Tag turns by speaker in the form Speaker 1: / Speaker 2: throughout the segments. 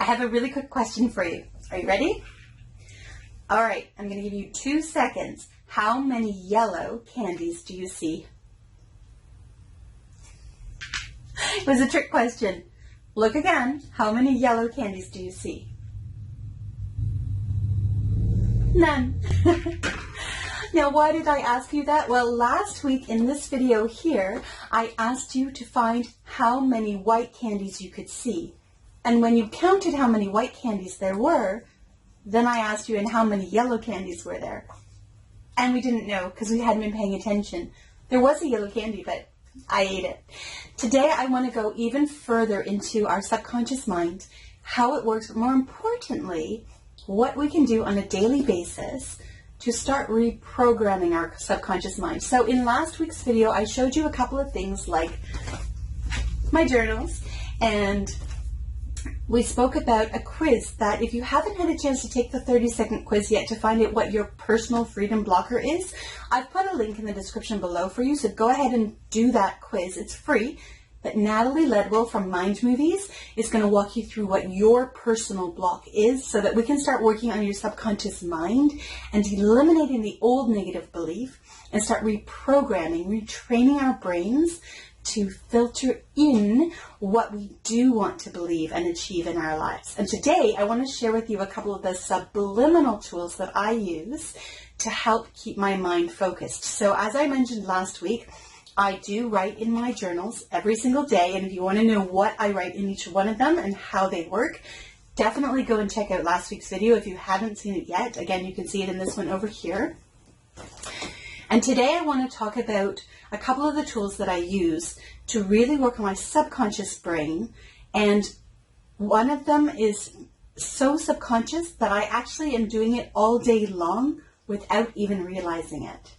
Speaker 1: have a really quick question for you. Are you ready? All right, I'm going to give you 2 seconds. How many yellow candies do you see? It was a trick question. Look again. How many yellow candies do you see? None. Now, why did I ask you that? Well, last week in this video here, I asked you to find how many white candies you could see. And when you counted how many white candies there were, then I asked you, and how many yellow candies were there? And we didn't know because we hadn't been paying attention. There was a yellow candy, but I ate it. Today, I want to go even further into our subconscious mind, how it works, but more importantly, what we can do on a daily basis to start reprogramming our subconscious mind. So in last week's video, I showed you a couple of things like my journals, and we spoke about a quiz that if you haven't had a chance to take the 30-second quiz yet to find out what your personal freedom blocker is, I've put a link in the description below for you, so go ahead and do that quiz. It's free, but Natalie Ledwell from Mind Movies is going to walk you through what your personal block is so that we can start working on your subconscious mind and eliminating the old negative belief and start reprogramming, retraining our brains to filter in what we do want to believe and achieve in our lives. And today I want to share with you a couple of the subliminal tools that I use to help keep my mind focused. So as I mentioned last week, I do write in my journals every single day, and if you want to know what I write in each one of them and how they work, definitely go and check out last week's video if you haven't seen it yet. Again, you can see it in this one over here. And today I want to talk about a couple of the tools that I use to really work on my subconscious brain. And one of them is so subconscious that I actually am doing it all day long without even realizing it.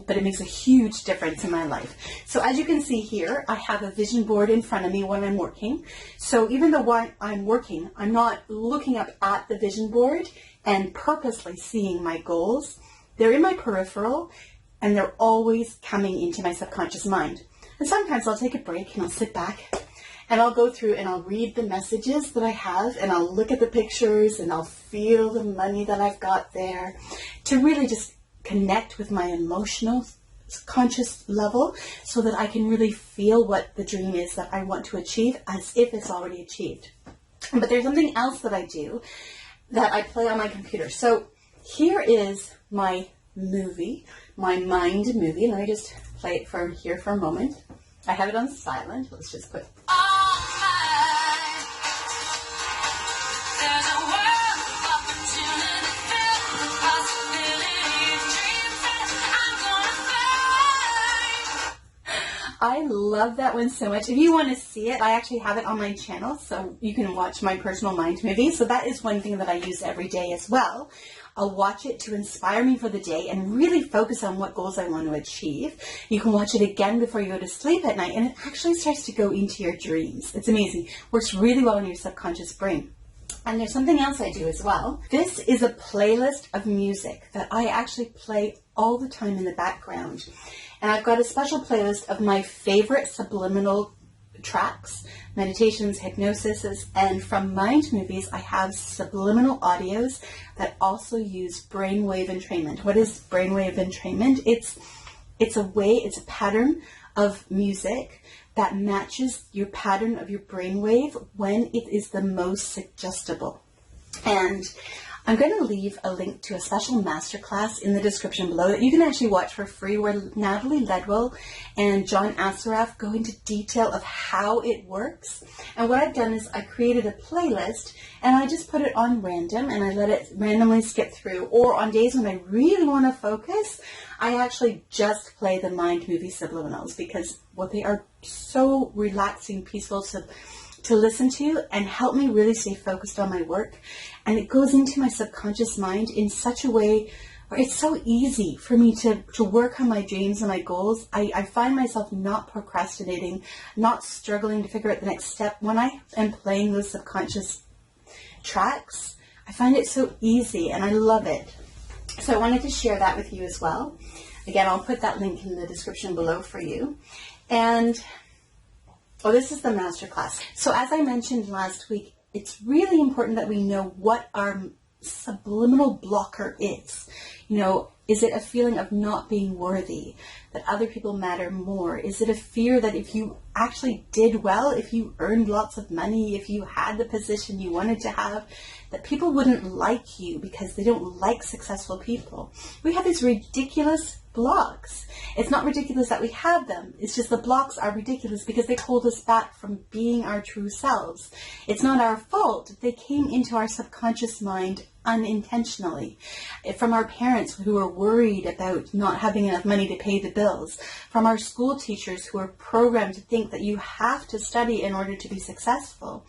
Speaker 1: But it makes a huge difference in my life. So as you can see here, I have a vision board in front of me when I'm working. So even though while I'm working, I'm not looking up at the vision board and purposely seeing my goals. They're in my peripheral, and they're always coming into my subconscious mind. And sometimes I'll take a break and I'll sit back and I'll go through and I'll read the messages that I have, and I'll look at the pictures and I'll feel the money that I've got there to really just connect with my emotional conscious level so that I can really feel what the dream is that I want to achieve as if it's already achieved. But there's something else that I do that I play on my computer. So here is my movie, my mind movie. Let me just play it from here for a moment. I have it on silent. Let's just put. I love that one so much. If you want to see it, I actually have it on my channel, so you can watch my personal mind movie. So that is one thing that I use every day as well. I'll watch it to inspire me for the day and really focus on what goals I want to achieve. You can watch it again before you go to sleep at night, and it actually starts to go into your dreams. It's amazing. Works really well in your subconscious brain. And there's something else I do as well. This is a playlist of music that I actually play all the time in the background. And I've got a special playlist of my favorite subliminal tracks, meditations, hypnosis, and from Mind Movies, I have subliminal audios that also use brainwave entrainment. What is brainwave entrainment? It's a pattern of music that matches your pattern of your brainwave when it is the most suggestible. And I'm going to leave a link to a special masterclass in the description below that you can actually watch for free, where Natalie Ledwell and John Assaraf go into detail of how it works. And what I've done is I created a playlist and I just put it on random and I let it randomly skip through. Or on days when I really want to focus, I actually just play the Mind Movie subliminals because they are so relaxing, peaceful to listen to and help me really stay focused on my work. And it goes into my subconscious mind in such a way where it's so easy for me to work on my dreams and my goals. I find myself not procrastinating, not struggling to figure out the next step. When I am playing those subconscious tracks, I find it so easy and I love it. So I wanted to share that with you as well. Again, I'll put that link in the description below for you. And this is the masterclass. So as I mentioned last week, it's really important that we know what our subliminal blocker is. You know, is it a feeling of not being worthy, that other people matter more? Is it a fear that if you actually did well, if you earned lots of money, if you had the position you wanted to have, that people wouldn't like you because they don't like successful people? We have these ridiculous blocks. It's not ridiculous that we have them. It's just the blocks are ridiculous because they hold us back from being our true selves. It's not our fault. They came into our subconscious mind unintentionally. From our parents who were worried about not having enough money to pay the bills. From our school teachers who are programmed to think that you have to study in order to be successful.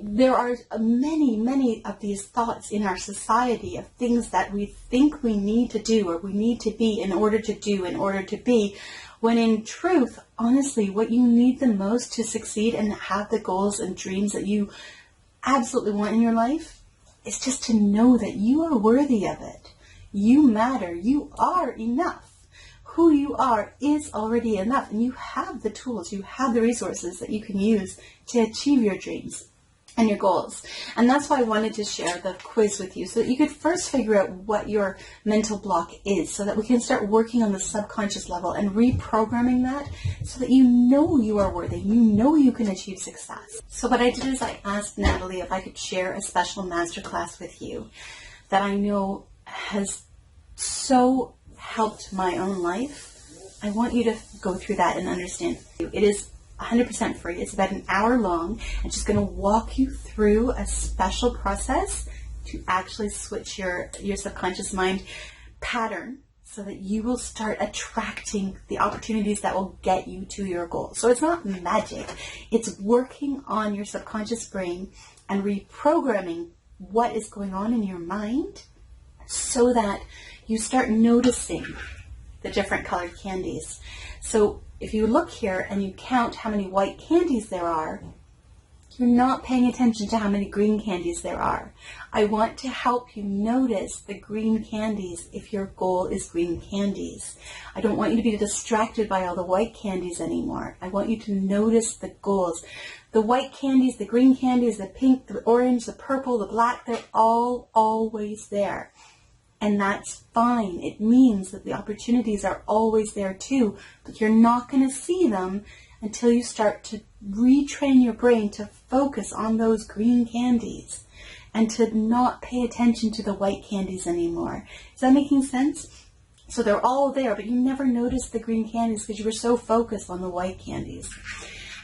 Speaker 1: There are many of these thoughts in our society of things that we think we need to do or we need to be in order to do, in order to be, when in truth, honestly, what you need the most to succeed and have the goals and dreams that you absolutely want in your life is just to know that you are worthy of it. You matter. You are enough. Who you are is already enough, and you have the tools, you have the resources that you can use to achieve your dreams and your goals. And that's why I wanted to share the quiz with you, so that you could first figure out what your mental block is, so that we can start working on the subconscious level and reprogramming that so that you know you are worthy, you know you can achieve success. So what I did is I asked Natalie if I could share a special masterclass with you that I know has so helped my own life. I want you to go through that and understand. It is 100% free. It's about an hour long. I'm just going to walk you through a special process to actually switch your subconscious mind pattern so that you will start attracting the opportunities that will get you to your goal. So it's not magic. It's working on your subconscious brain and reprogramming what is going on in your mind so that you start noticing the different colored candies. So if you look here and you count how many white candies there are, you're not paying attention to how many green candies there are. I want to help you notice the green candies if your goal is green candies. I don't want you to be distracted by all the white candies anymore. I want you to notice the goals. The white candies, the green candies, the pink, the orange, the purple, the black, they're all always there. And that's fine. It means that the opportunities are always there too, but you're not going to see them until you start to retrain your brain to focus on those green candies and to not pay attention to the white candies anymore. Is that making sense? So they're all there, but you never noticed the green candies because you were so focused on the white candies.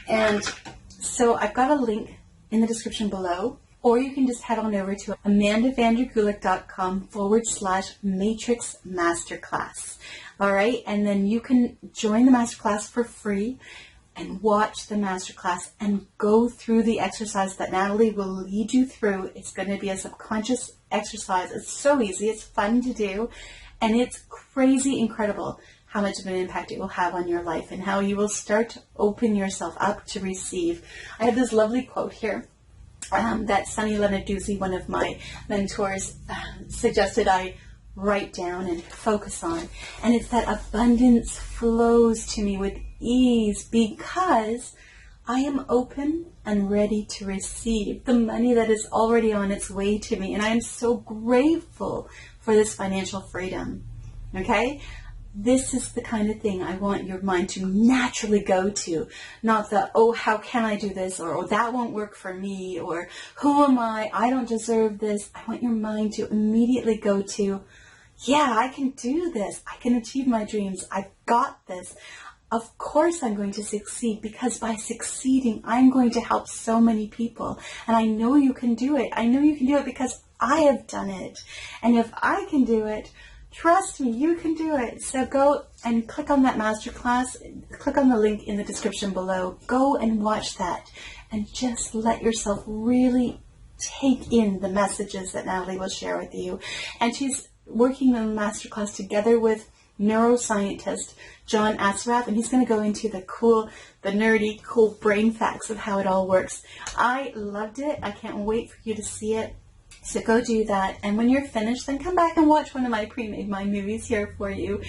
Speaker 1: And so I've got a link in the description below. Or you can just head on over to amandavandergulik.com/matrix masterclass. All right. And then you can join the masterclass for free and watch the masterclass and go through the exercise that Natalie will lead you through. It's going to be a subconscious exercise. It's so easy. It's fun to do. And it's crazy incredible how much of an impact it will have on your life and how you will start to open yourself up to receive. I have this lovely quote here. That Sunny Lenarduzzi, one of my mentors, suggested I write down and focus on. And it's that abundance flows to me with ease because I am open and ready to receive the money that is already on its way to me. And I am so grateful for this financial freedom. Okay? This is the kind of thing I want your mind to naturally go to, not the, oh, how can I do this, or oh, that won't work for me, or who am I don't deserve this. I want your mind to immediately go to, yeah, I can do this. I can achieve my dreams. I've got this. Of course I'm going to succeed because by succeeding, I'm going to help so many people. And I know you can do it. I know you can do it because I have done it. And if I can do it, trust me, you can do it. So go and click on that masterclass. Click on the link in the description below. Go and watch that and just let yourself really take in the messages that Natalie will share with you. And she's working on the masterclass together with neuroscientist John Assaraf, and he's going to go into the nerdy, cool brain facts of how it all works. I loved it. I can't wait for you to see it. So go do that, and when you're finished, then come back and watch one of my pre-made mind movies here for you.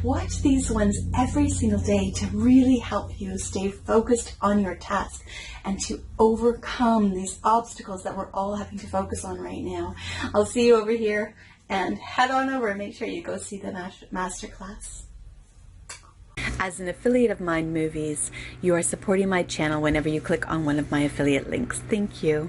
Speaker 1: Watch these ones every single day to really help you stay focused on your task and to overcome these obstacles that we're all having to focus on right now. I'll see you over here, and head on over and make sure you go see the masterclass. As an affiliate of Mind Movies, you are supporting my channel whenever you click on one of my affiliate links. Thank you.